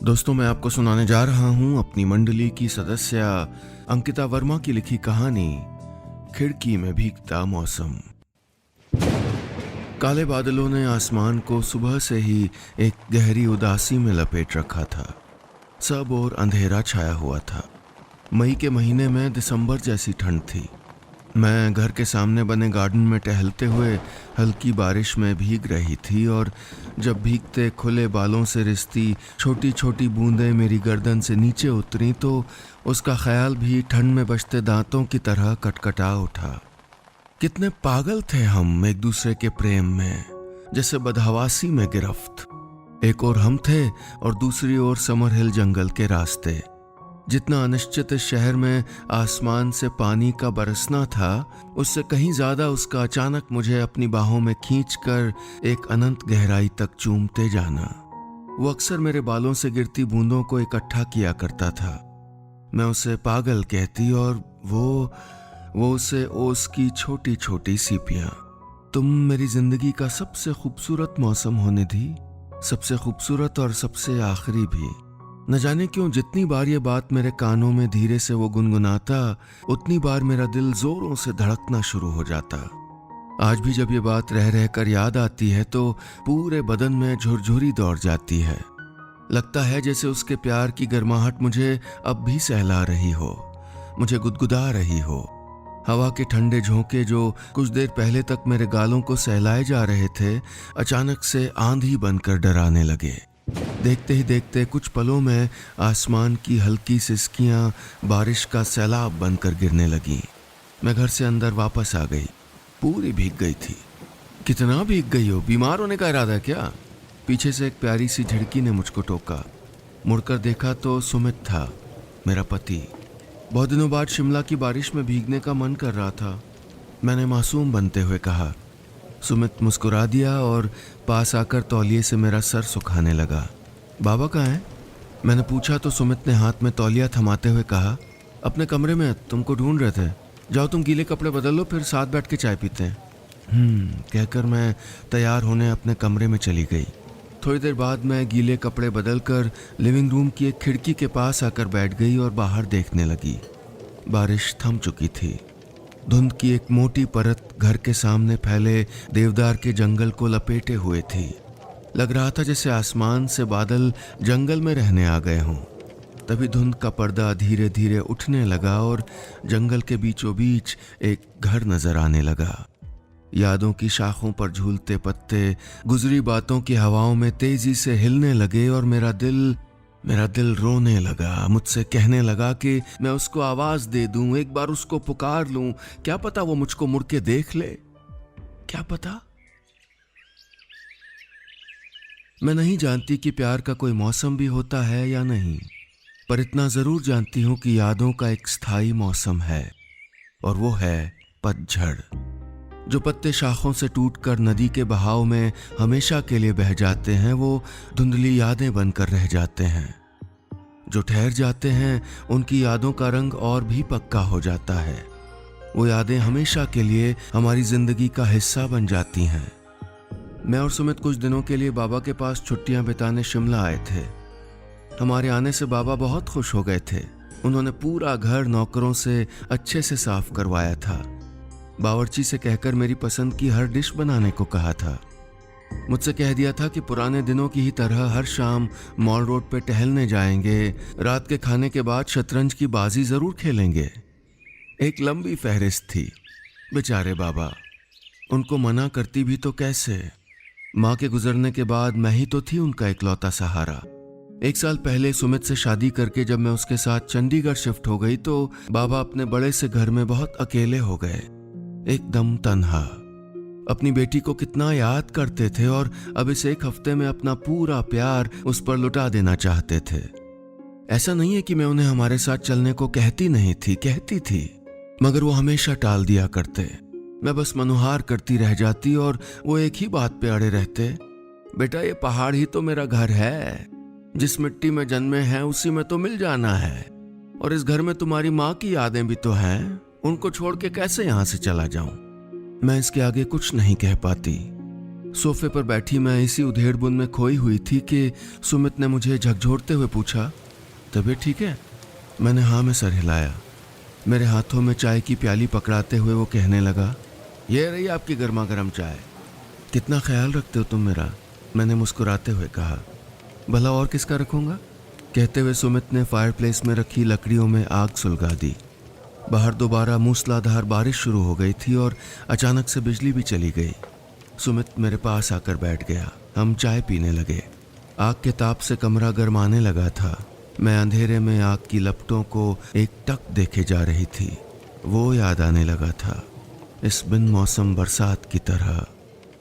दोस्तों, मैं आपको सुनाने जा रहा हूं अपनी मंडली की सदस्य अंकिता वर्मा की लिखी कहानी खिड़की में भीगता मौसम। काले बादलों ने आसमान को सुबह से ही एक गहरी उदासी में लपेट रखा था। सब और अंधेरा छाया हुआ था। मई के महीने में दिसंबर जैसी ठंड थी। मैं घर के सामने बने गार्डन में टहलते हुए हल्की बारिश में भीग रही थी और जब भीगते खुले बालों से रिसती छोटी छोटी बूंदें मेरी गर्दन से नीचे उतरी तो उसका ख्याल भी ठंड में बजते दांतों की तरह कटकटा उठा। कितने पागल थे हम एक दूसरे के प्रेम में, जैसे बदहवासी में गिरफ्त। एक और हम थे और दूसरी ओर समर हिल जंगल के रास्ते। जितना अनिश्चित इस शहर में आसमान से पानी का बरसना था, उससे कहीं ज्यादा उसका अचानक मुझे अपनी बाहों में खींचकर एक अनंत गहराई तक चूमते जाना। वो अक्सर मेरे बालों से गिरती बूंदों को इकट्ठा किया करता था। मैं उसे पागल कहती और वो उसे ओस की छोटी छोटी सीपियां। तुम मेरी जिंदगी का सबसे खूबसूरत मौसम होने दी, सबसे खूबसूरत और सबसे आखिरी भी। न जाने क्यों जितनी बार ये बात मेरे कानों में धीरे से वो गुनगुनाता, उतनी बार मेरा दिल जोरों से धड़कना शुरू हो जाता। आज भी जब ये बात रह रह कर याद आती है तो पूरे बदन में झुरझुरी दौड़ जाती है। लगता है जैसे उसके प्यार की गर्माहट मुझे अब भी सहला रही हो, मुझे गुदगुदा रही हो। हवा के ठंडे झोंके जो कुछ देर पहले तक मेरे गालों को सहलाए जा रहे थे, अचानक से आंधी बनकर डराने लगे। देखते ही देखते कुछ पलों में आसमान की हल्की सिसकियां बारिश का सैलाब बनकर गिरने लगी। मैं घर से अंदर वापस आ गई। पूरी भीग गई थी। कितना भीग गई हो? बीमार होने का इरादा है क्या? पीछे से एक प्यारी सी झिड़की ने मुझको टोका। मुड़कर देखा तो सुमित था, मेरा पति। बहुत दिनों बाद शिमला की बारिश में भीगने का मन कर रहा था। मैंने मासूम बनते हुए कहा। सुमित मुस्कुरा दिया और पास आकर तौलिए से मेरा सर सुखाने लगा। बाबा कहाँ हैं? मैंने पूछा तो सुमित ने हाथ में तौलिया थमाते हुए कहा, अपने कमरे में, तुमको ढूंढ रहे थे। जाओ तुम गीले कपड़े बदल लो, फिर साथ बैठ के चाय पीते हैं। कहकर मैं तैयार होने अपने कमरे में चली गई। थोड़ी देर बाद मैं गीले कपड़े बदलकर लिविंग रूम की एक खिड़की के पास आकर बैठ गई और बाहर देखने लगी। बारिश थम चुकी थी। धुंध की एक मोटी परत घर के सामने फैले देवदार के जंगल को लपेटे हुए थी। लग रहा था जैसे आसमान से बादल जंगल में रहने आ गए हों। तभी धुंध का पर्दा धीरे धीरे उठने लगा और जंगल के बीचों बीच एक घर नजर आने लगा। यादों की शाखों पर झूलते पत्ते गुजरी बातों की हवाओं में तेजी से हिलने लगे और मेरा दिल रोने लगा। मुझसे कहने लगा कि मैं उसको आवाज दे दूं, एक बार उसको पुकार लूं। क्या पता वो मुझको मुड़ के देख ले, क्या पता। मैं नहीं जानती कि प्यार का कोई मौसम भी होता है या नहीं, पर इतना जरूर जानती हूं कि यादों का एक स्थायी मौसम है, और वो है पतझड़। जो पत्ते शाखों से टूटकर नदी के बहाव में हमेशा के लिए बह जाते हैं, वो धुंधली यादें बनकर रह जाते हैं। जो ठहर जाते हैं, उनकी यादों का रंग और भी पक्का हो जाता है। वो यादें हमेशा के लिए हमारी जिंदगी का हिस्सा बन जाती हैं। मैं और सुमित कुछ दिनों के लिए बाबा के पास छुट्टियां बिताने शिमला आए थे। हमारे आने से बाबा बहुत खुश हो गए थे। उन्होंने पूरा घर नौकरों से अच्छे से साफ करवाया था। बावर्ची से कहकर मेरी पसंद की हर डिश बनाने को कहा था। मुझसे कह दिया था कि पुराने दिनों की ही तरह हर शाम मॉल रोड पे टहलने जाएंगे, रात के खाने के बाद शतरंज की बाजी जरूर खेलेंगे। एक लंबी फहरिस्त थी। बेचारे बाबा, उनको मना करती भी तो कैसे। माँ के गुजरने के बाद मैं ही तो थी उनका इकलौता सहारा। 1 साल पहले सुमित से शादी करके जब मैं उसके साथ चंडीगढ़ शिफ्ट हो गई तो बाबा अपने बड़े से घर में बहुत अकेले हो गए, एकदम तन्हा। अपनी बेटी को कितना याद करते थे और अब इस 1 हफ्ते में अपना पूरा प्यार उस पर लुटा देना चाहते थे। ऐसा नहीं है कि मैं उन्हें हमारे साथ चलने को कहती नहीं थी, कहती थी, मगर वो हमेशा टाल दिया करते। मैं बस मनुहार करती रह जाती और वो एक ही बात पे अड़े रहते, बेटा ये पहाड़ ही तो मेरा घर है, जिस मिट्टी में जन्मे हैं उसी में तो मिल जाना है, और इस घर में तुम्हारी माँ की यादें भी तो हैं, उनको छोड़ के कैसे यहाँ से चला जाऊं। मैं इसके आगे कुछ नहीं कह पाती। सोफे पर बैठी मैं इसी उधेड़-बुन में खोई हुई थी कि सुमित ने मुझे झकझोरते हुए पूछा, तबीयत ठीक है? मैंने हाँ में सर हिलाया। मेरे हाथों में चाय की प्याली पकड़ाते हुए वो कहने लगा, ये रही आपकी गर्मा गर्म चाय। कितना ख्याल रखते हो तुम मेरा, मैंने मुस्कुराते हुए कहा। भला और किसका रखूंगा? कहते हुए सुमित ने फायरप्लेस में रखी लकड़ियों में आग सुलगा दी। बाहर दोबारा मूसलाधार बारिश शुरू हो गई थी और अचानक से बिजली भी चली गई। सुमित मेरे पास आकर बैठ गया। हम चाय पीने लगे। आग के ताप से कमरा गर्माने लगा था। मैं अंधेरे में आग की लपटों को एक टक देखे जा रही थी। वो याद आने लगा था, इस बिन मौसम बरसात की तरह।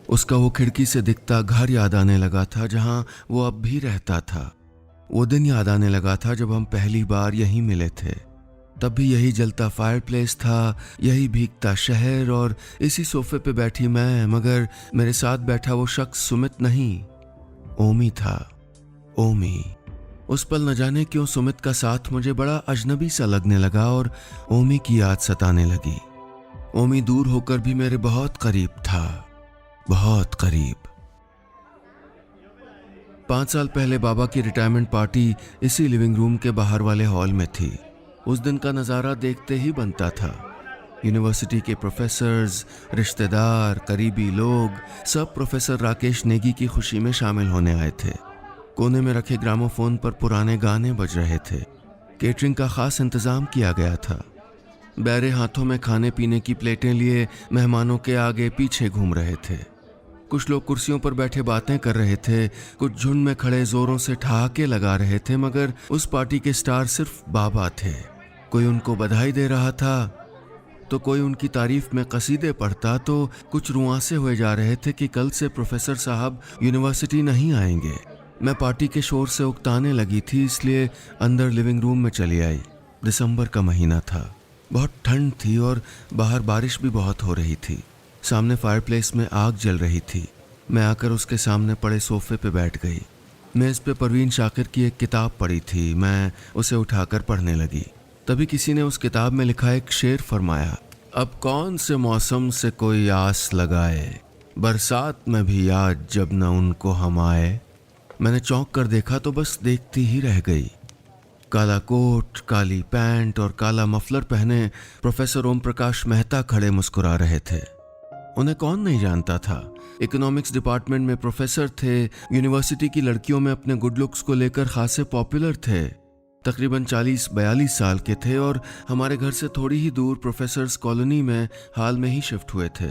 उसका वो खिड़की से दिखता घर याद आने लगा था जहां वो अब भी रहता था। वो दिन याद आने लगा था जब हम पहली बार यहीं मिले थे। तब भी यही जलता फायरप्लेस था, यही भीगता शहर और इसी सोफे पे बैठी मैं, मगर मेरे साथ बैठा वो शख्स सुमित नहीं, ओमी था। ओमी। उस पल न जाने क्यों सुमित का साथ मुझे बड़ा अजनबी सा लगने लगा और ओमी की याद सताने लगी। ओमी दूर होकर भी मेरे बहुत करीब था, बहुत करीब। 5 साल पहले बाबा की रिटायरमेंट पार्टी इसी लिविंग रूम के बाहर वाले हॉल में थी। उस दिन का नज़ारा देखते ही बनता था। यूनिवर्सिटी के प्रोफेसर्स, रिश्तेदार, करीबी लोग सब प्रोफेसर राकेश नेगी की खुशी में शामिल होने आए थे। कोने में रखे ग्रामोफोन पर पुराने गाने बज रहे थे। केटरिंग का खास इंतजाम किया गया था। बैरे हाथों में खाने पीने की प्लेटें लिए मेहमानों के आगे पीछे घूम रहे थे। कुछ लोग कुर्सियों पर बैठे बातें कर रहे थे, कुछ झुंड में खड़े जोरों से ठहाके लगा रहे थे, मगर उस पार्टी के स्टार सिर्फ बाबा थे। कोई उनको बधाई दे रहा था तो कोई उनकी तारीफ में कसीदे पढ़ता, तो कुछ रुआंसे हुए जा रहे थे कि कल से प्रोफेसर साहब यूनिवर्सिटी नहीं आएंगे। मैं पार्टी के शोर से उकताने लगी थी, इसलिए अंदर लिविंग रूम में चली आई। दिसंबर का महीना था, बहुत ठंड थी और बाहर बारिश भी बहुत हो रही थी। सामने फायरप्लेस में आग जल रही थी। मैं आकर उसके सामने पड़े सोफे पे बैठ गई। मेज पे परवीन शाकिर की एक किताब पड़ी थी। मैं उसे उठाकर पढ़ने लगी। तभी किसी ने उस किताब में लिखा एक शेर फरमाया, अब कौन से मौसम से कोई आस लगाए, बरसात में भी याद जब न उनको हम आए। मैंने चौंक कर देखा तो बस देखती ही रह गई। काला कोट, काली पैंट और काला मफलर पहने प्रोफेसर ओम प्रकाश मेहता खड़े मुस्कुरा रहे थे। उन्हें कौन नहीं जानता था। इकोनॉमिक्स डिपार्टमेंट में प्रोफेसर थे। यूनिवर्सिटी की लड़कियों में अपने गुड लुक्स को लेकर खासे पॉपुलर थे। तकरीबन 40-42 साल के थे और हमारे घर से थोड़ी ही दूर प्रोफेसर्स कॉलोनी में हाल में ही शिफ्ट हुए थे।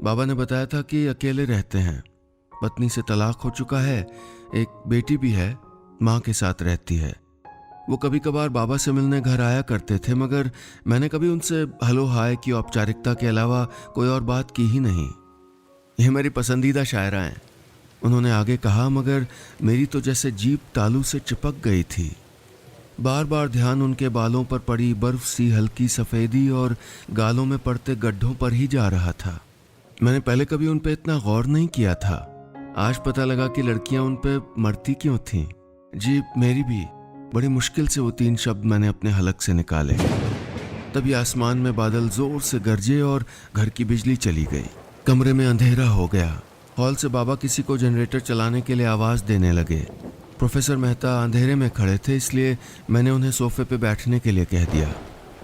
बाबा ने बताया था कि अकेले रहते हैं, पत्नी से तलाक हो चुका है, एक बेटी भी है, माँ के साथ रहती है। वो कभी कभार बाबा से मिलने घर आया करते थे, मगर मैंने कभी उनसे हेलो हाय की औपचारिकता के अलावा कोई और बात की ही नहीं। यह मेरी पसंदीदा शायरा हैं, उन्होंने आगे कहा, मगर मेरी तो जैसे जीभ तालू से चिपक गई थी। बार बार ध्यान उनके बालों पर पड़ी बर्फ सी हल्की सफ़ेदी और गालों में पड़ते गड्ढों पर ही जा रहा था। मैंने पहले कभी उन पे इतना गौर नहीं किया था। आज पता लगा कि लड़कियां उन पे मरती क्यों थीं। जी मेरी भी। बड़ी मुश्किल से वो 3 शब्द मैंने अपने हलक से निकाले। तभी आसमान में बादल जोर से गरजे और घर की बिजली चली गई। कमरे में अंधेरा हो गया। हॉल से बाबा किसी को जनरेटर चलाने के लिए आवाज़ देने लगे। प्रोफेसर मेहता अंधेरे में खड़े थे, इसलिए मैंने उन्हें सोफे पे बैठने के लिए कह दिया।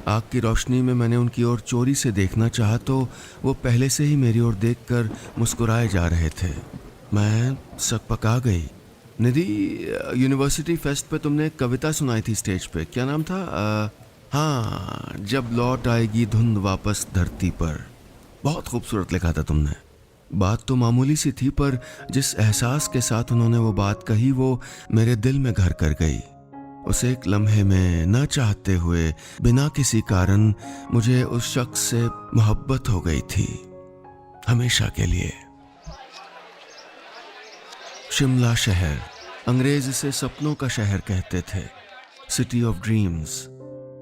आग की रोशनी में मैंने उनकी ओर चोरी से देखना चाहा तो वो पहले से ही मेरी ओर देखकर मुस्कुराए जा रहे थे। मैं सकपका गई। निधि, यूनिवर्सिटी फेस्ट पे तुमने एक कविता सुनाई थी स्टेज पे, क्या नाम था? हाँ, जब लौट आएगी धुंध वापस धरती पर। बहुत खूबसूरत लिखा था तुमने। बात तो मामूली सी थी, पर जिस एहसास के साथ उन्होंने वो बात कही वो मेरे दिल में घर कर गई। उस एक लम्हे में न चाहते हुए बिना किसी कारण मुझे उस शख्स से मोहब्बत हो गई थी, हमेशा के लिए। शिमला शहर, अंग्रेज इसे सपनों का शहर कहते थे, सिटी ऑफ ड्रीम्स,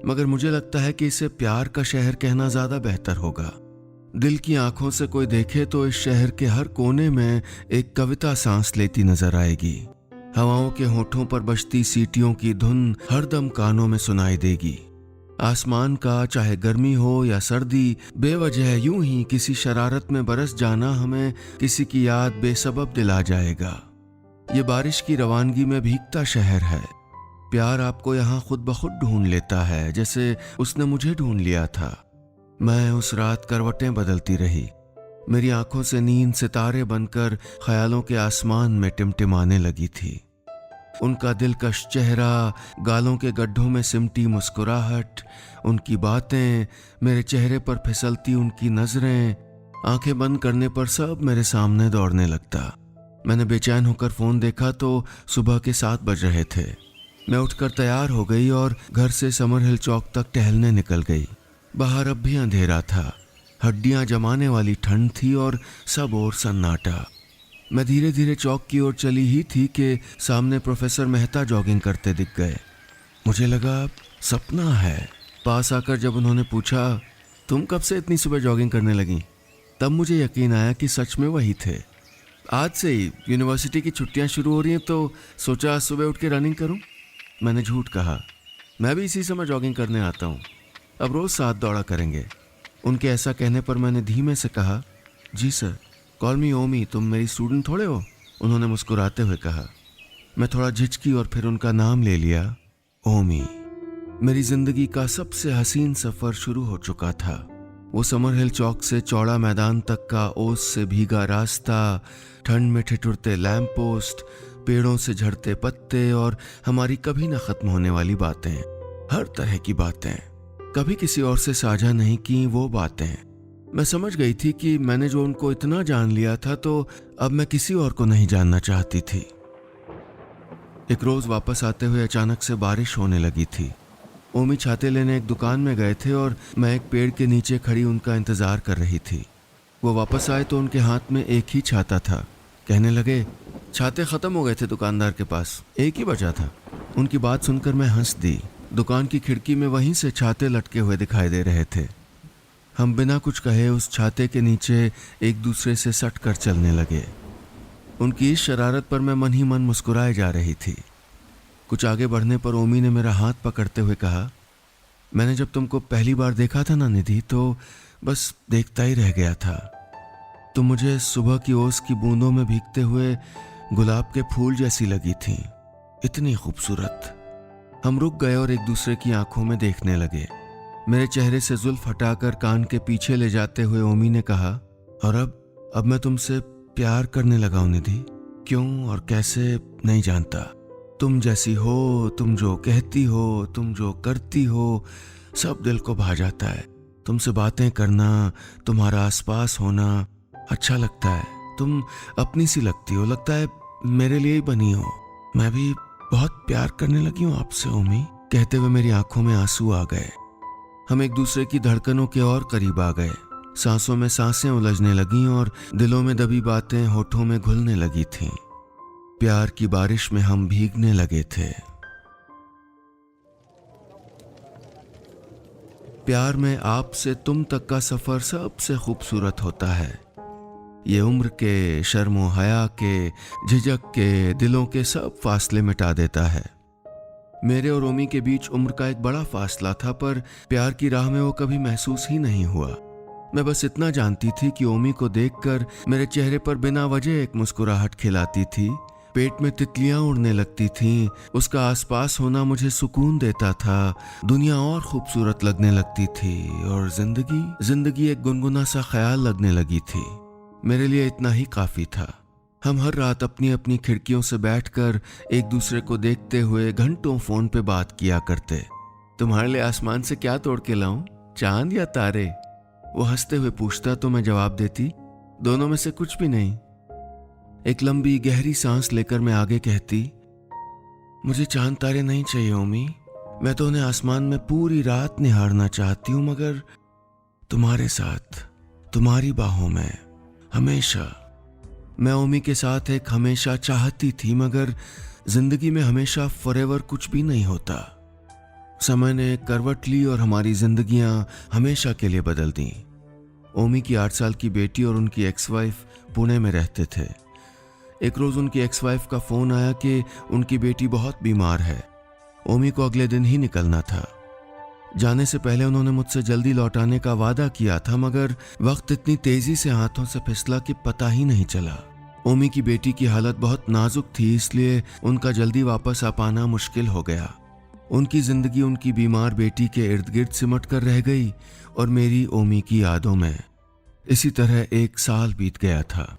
मगर मुझे लगता है कि इसे प्यार का शहर कहना ज्यादा बेहतर होगा। दिल की आंखों से कोई देखे तो इस शहर के हर कोने में एक कविता सांस लेती नजर आएगी। हवाओं के होठों पर बजती सीटियों की धुन हरदम कानों में सुनाई देगी। आसमान का चाहे गर्मी हो या सर्दी, बेवजह यूं ही किसी शरारत में बरस जाना हमें किसी की याद बेसबब दिला जाएगा। ये बारिश की रवानगी में भीगता शहर है। प्यार आपको यहाँ खुद ब खुद ढूंढ लेता है, जैसे उसने मुझे ढूंढ लिया था। मैं उस रात करवटें बदलती रही। मेरी आंखों से नींद सितारे बनकर ख्यालों के आसमान में टिमटिमाने लगी थी। उनका दिलकश चेहरा, गालों के गड्ढों में सिमटी मुस्कुराहट, उनकी बातें, मेरे चेहरे पर फिसलती उनकी नजरें, आंखें बंद करने पर सब मेरे सामने दौड़ने लगता। मैंने बेचैन होकर फोन देखा तो सुबह के 7 बज रहे थे। मैं उठकर तैयार हो गई और घर से समर हिल चौक तक टहलने निकल गई। बाहर अब भी अंधेरा था, हड्डियां जमाने वाली ठंड थी और सब ओर सन्नाटा। मैं धीरे धीरे चौक की ओर चली ही थी कि सामने प्रोफेसर मेहता जॉगिंग करते दिख गए। मुझे लगा सपना है। पास आकर जब उन्होंने पूछा, तुम कब से इतनी सुबह जॉगिंग करने लगी, तब मुझे यकीन आया कि सच में वही थे। आज से ही यूनिवर्सिटी की छुट्टियां शुरू हो रही हैं तो सोचा सुबह उठ के रनिंग करूं। मैंने झूठ कहा, मैं भी इसी समय जॉगिंग करने आता हूं, अब रोज 7 दौड़ा करेंगे। उनके ऐसा कहने पर मैंने धीमे से कहा, जी सर, कॉल मी ओमी, तुम मेरी स्टूडेंट थोड़े हो। उन्होंने मुस्कुराते हुए कहा। मैं थोड़ा झिझकी और फिर उनका नाम ले लिया, ओमी। मेरी जिंदगी का सबसे हसीन सफर शुरू हो चुका था। वो समर हिल चौक से चौड़ा मैदान तक का ओस से भीगा रास्ता, ठंड में ठिठुरते लैंप पोस्ट, पेड़ों से झड़ते पत्ते और हमारी कभी न खत्म होने वाली बातें, हर तरह की बातें, कभी किसी और से साझा नहीं की वो बातें। मैं समझ गई थी कि मैंने जो उनको इतना जान लिया था तो अब मैं किसी और को नहीं जानना चाहती थी। एक रोज वापस आते हुए अचानक से बारिश होने लगी थी। ओमी छाते लेने एक दुकान में गए थे और मैं एक पेड़ के नीचे खड़ी उनका इंतजार कर रही थी। वो वापस आए तो उनके हाथ में एक ही छाता था। कहने लगे, छाते खत्म हो गए थे दुकानदार के पास, एक ही बचा था। उनकी बात सुनकर मैं हंस दी। दुकान की खिड़की में वहीं से छाते लटके हुए दिखाई दे रहे थे। हम बिना कुछ कहे उस छाते के नीचे एक दूसरे से सट कर चलने लगे। उनकी इस शरारत पर मैं मन ही मन मुस्कुराए जा रही थी। कुछ आगे बढ़ने पर ओमी ने मेरा हाथ पकड़ते हुए कहा, मैंने जब तुमको पहली बार देखा था ना निधि, तो बस देखता ही रह गया था। तुम मुझे सुबह की ओस की बूंदों में भीगते हुए गुलाब के फूल जैसी लगी थी, इतनी खूबसूरत। हम रुक गए और एक दूसरे की आंखों में देखने लगे। मेरे चेहरे से जुल्फ हटाकर कान के पीछे ले जाते हुए ओमी ने कहा, और अब मैं तुमसे प्यार करने लगा हूं निधि। क्यों और कैसे नहीं जानता। तुम जैसी हो, तुम जो कहती हो, तुम जो करती हो, सब दिल को भा जाता है। तुमसे बातें करना, तुम्हारा आसपास होना अच्छा लगता है। तुम अपनी सी लगती हो, लगता है मेरे लिए ही बनी हो। मैं भी बहुत प्यार करने लगी हूँ आपसे ओमी। कहते हुए मेरी आंखों में आंसू आ गए। हम एक दूसरे की धड़कनों के और करीब आ गए। सांसों में सांसें उलझने लगीं और दिलों में दबी बातें होठों में घुलने लगी थीं। प्यार की बारिश में हम भीगने लगे थे। प्यार में आप से तुम तक का सफर सबसे खूबसूरत होता है। ये उम्र के, शर्मो हया के, झिझक के, दिलों के सब फासले मिटा देता है। मेरे और ओमी के बीच उम्र का एक बड़ा फासला था, पर प्यार की राह में वो कभी महसूस ही नहीं हुआ। मैं बस इतना जानती थी कि ओमी को देखकर मेरे चेहरे पर बिना वजह एक मुस्कुराहट खिलाती थी, पेट में तितलियां उड़ने लगती थीं, उसका आसपास होना मुझे सुकून देता था, दुनिया और खूबसूरत लगने लगती थी और जिंदगी एक गुनगुना सा ख्याल लगने लगी थी। मेरे लिए इतना ही काफी था। हम हर रात अपनी अपनी खिड़कियों से बैठकर एक दूसरे को देखते हुए घंटों फोन पे बात किया करते। तुम्हारे लिए आसमान से क्या तोड़ के लाऊं, चांद या तारे? वो हंसते हुए पूछता तो मैं जवाब देती, दोनों में से कुछ भी नहीं। एक लंबी गहरी सांस लेकर मैं आगे कहती, मुझे चांद तारे नहीं चाहिए ओमी, मैं तो उन्हें आसमान में पूरी रात निहारना चाहती हूँ, मगर तुम्हारे साथ, तुम्हारी बाहों में, हमेशा। मैं ओमी के साथ एक हमेशा चाहती थी, मगर जिंदगी में हमेशा फॉरएवर कुछ भी नहीं होता। समय ने करवट ली और हमारी जिंदगियां हमेशा के लिए बदल दी। ओमी की 8 साल की बेटी और उनकी एक्स वाइफ पुणे में रहते थे। एक रोज उनकी एक्स वाइफ का फोन आया कि उनकी बेटी बहुत बीमार है। ओमी को अगले दिन ही निकलना था। जाने से पहले उन्होंने मुझसे जल्दी लौटाने का वादा किया था, मगर वक्त इतनी तेजी से हाथों से फिसला कि पता ही नहीं चला। ओमी की बेटी की हालत बहुत नाजुक थी, इसलिए उनका जल्दी वापस आ पाना मुश्किल हो गया। उनकी जिंदगी उनकी बीमार बेटी के इर्द गिर्द सिमट कर रह गई और मेरी ओमी की यादों में। इसी तरह 1 साल बीत गया था।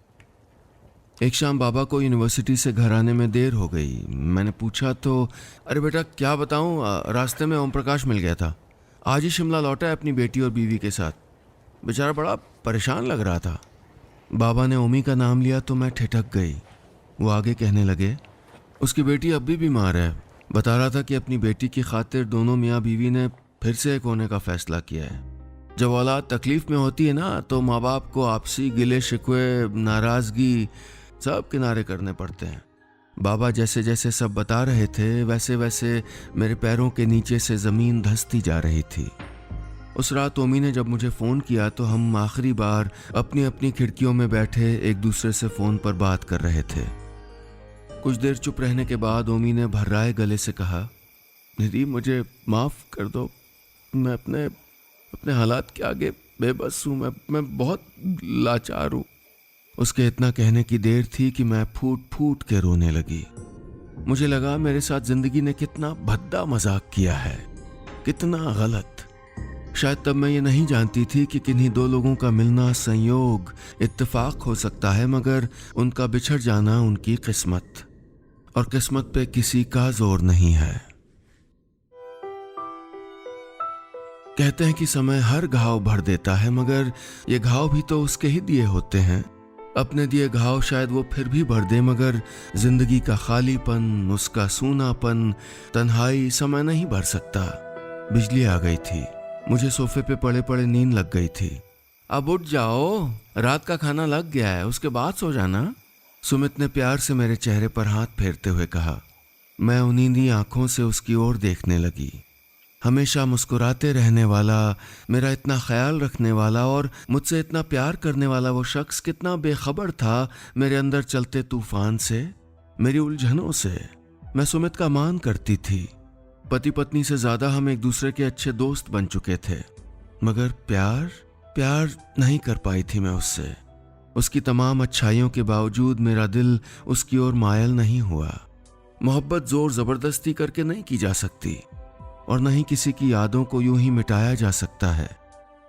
एक शाम बाबा को यूनिवर्सिटी से घर आने में देर हो गई। मैंने पूछा तो, अरे बेटा क्या बताऊं, रास्ते में ओम प्रकाश मिल गया था। आज ही शिमला लौटा है अपनी बेटी और बीवी के साथ। बेचारा बड़ा परेशान लग रहा था। बाबा ने ओमी का नाम लिया तो मैं ठिठक गई। वो आगे कहने लगे, उसकी बेटी अब भी बीमार है। बता रहा था कि अपनी बेटी की खातिर दोनों मियाँ बीवी ने फिर से एक होने का फैसला किया है। जब औलाद तकलीफ में होती है ना, तो माँ बाप को आपसी गिले शिकवे, नाराजगी सब किनारे करने पड़ते हैं। बाबा जैसे जैसे सब बता रहे थे, वैसे वैसे मेरे पैरों के नीचे से ज़मीन धंसती जा रही थी। उस रात ओमी ने जब मुझे फ़ोन किया तो हम आखिरी बार अपनी अपनी खिड़कियों में बैठे एक दूसरे से फ़ोन पर बात कर रहे थे। कुछ देर चुप रहने के बाद ओमी ने भर्राए गले से कहा, दीदी मुझे माफ़ कर दो, मैं अपने हालात के आगे बेबस हूँ, मैं बहुत लाचार हूँ। उसके इतना कहने की देर थी कि मैं फूट फूट के रोने लगी। मुझे लगा मेरे साथ जिंदगी ने कितना भद्दा मजाक किया है, कितना गलत। शायद तब मैं ये नहीं जानती थी कि किन्हीं 2 लोगों का मिलना संयोग, इत्तेफाक हो सकता है, मगर उनका बिछड़ जाना उनकी किस्मत, और किस्मत पे किसी का जोर नहीं है। कहते हैं कि समय हर घाव भर देता है, मगर ये घाव भी तो उसके ही दिए होते हैं। अपने दिए घाव शायद वो फिर भी भर दे, मगर जिंदगी का खालीपन, उसका सूनापन, तन्हाई समय नहीं भर सकता। बिजली आ गई थी। मुझे सोफे पे पड़े पड़े नींद लग गई थी। अब उठ जाओ, रात का खाना लग गया है, उसके बाद सो जाना। सुमित ने प्यार से मेरे चेहरे पर हाथ फेरते हुए कहा। मैं उन्हीं आंखों से उसकी ओर देखने लगी। हमेशा मुस्कुराते रहने वाला, मेरा इतना ख्याल रखने वाला और मुझसे इतना प्यार करने वाला वो शख्स कितना बेखबर था मेरे अंदर चलते तूफान से, मेरी उलझनों से। मैं सुमित का मान करती थी। पति पत्नी से ज्यादा हम एक दूसरे के अच्छे दोस्त बन चुके थे, मगर प्यार नहीं कर पाई थी मैं उससे। उसकी तमाम अच्छाइयों के बावजूद मेरा दिल उसकी ओर मायल नहीं हुआ। मोहब्बत जोर जबरदस्ती करके नहीं की जा सकती, और न ही किसी की यादों को यूं ही मिटाया जा सकता है।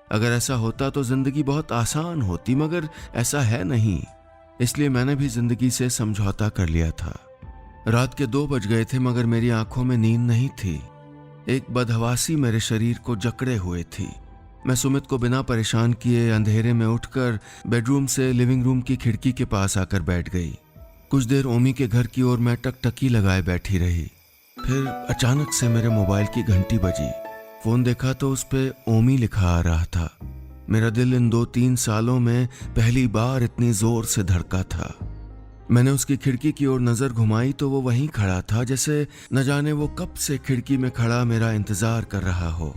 अगर ऐसा होता तो जिंदगी बहुत आसान होती, मगर ऐसा है नहीं। इसलिए मैंने भी जिंदगी से समझौता कर लिया था। रात के 2 बज गए थे, मगर मेरी आंखों में नींद नहीं थी। एक बदहवासी मेरे शरीर को जकड़े हुए थी। मैं सुमित को बिना परेशान किए अंधेरे में उठकर बेडरूम से लिविंग रूम की खिड़की के पास आकर बैठ गई। कुछ देर ओमी के घर की ओर मैं टकटकी लगाए बैठी रही। फिर अचानक से मेरे मोबाइल की घंटी बजी। फोन देखा तो उस पे ओमी लिखा आ रहा था। मेरा दिल इन 2-3 सालों में पहली बार इतनी जोर से धड़का था। मैंने उसकी खिड़की की ओर नजर घुमाई तो वो वहीं खड़ा था, जैसे न जाने वो कब से खिड़की में खड़ा मेरा इंतजार कर रहा हो।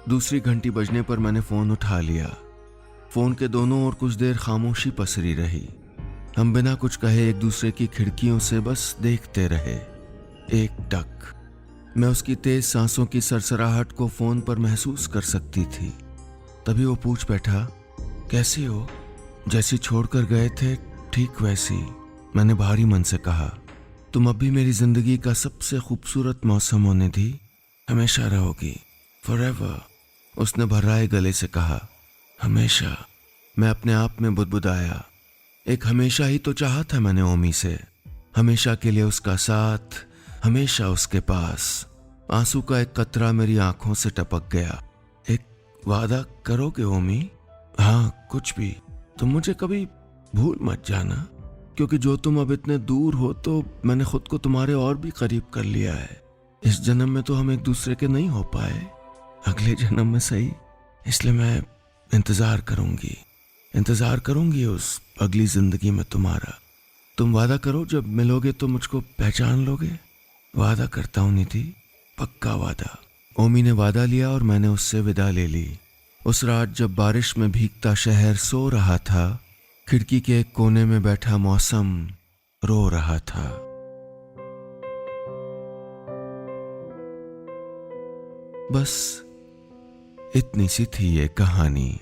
दूसरी घंटी बजने पर मैंने फोन उठा लिया। फोन के दोनों ओर कुछ देर खामोशी पसरी रही। हम बिना कुछ कहे एक दूसरे की खिड़कियों से बस देखते रहे। एक टक। मैं उसकी तेज सांसों की सरसराहट को फोन पर महसूस कर सकती थी। तभी वो पूछ बैठा, कैसी हो? जैसी छोड़कर गए थे ठीक वैसी, मैंने भारी मन से कहा। तुम अब भी मेरी जिंदगी का सबसे खूबसूरत मौसम होने दी, हमेशा रहोगी, फॉरएवर। उसने भर्राए गले से कहा, हमेशा। मैं अपने आप में बुदबुदाया। एक हमेशा ही तो चाहा था मैंने ओमी से, हमेशा के लिए उसका साथ, हमेशा उसके पास। आंसू का एक कतरा मेरी आंखों से टपक गया। एक वादा करोगे ओमी? हाँ, कुछ भी। तुम मुझे कभी भूल मत जाना, क्योंकि जो तुम अब इतने दूर हो तो मैंने खुद को तुम्हारे और भी करीब कर लिया है। इस जन्म में तो हम एक दूसरे के नहीं हो पाए, अगले जन्म में सही। इसलिए मैं इंतजार करूंगी उस अगली जिंदगी में तुम्हारा। तुम वादा करो जब मिलोगे तो मुझको पहचान लोगे। वादा करता हूं निधि, पक्का वादा। ओमी ने वादा लिया और मैंने उससे विदा ले ली। उस रात जब बारिश में भीगता शहर सो रहा था, खिड़की के एक कोने में बैठा मौसम रो रहा था। बस इतनी सी थी ये कहानी।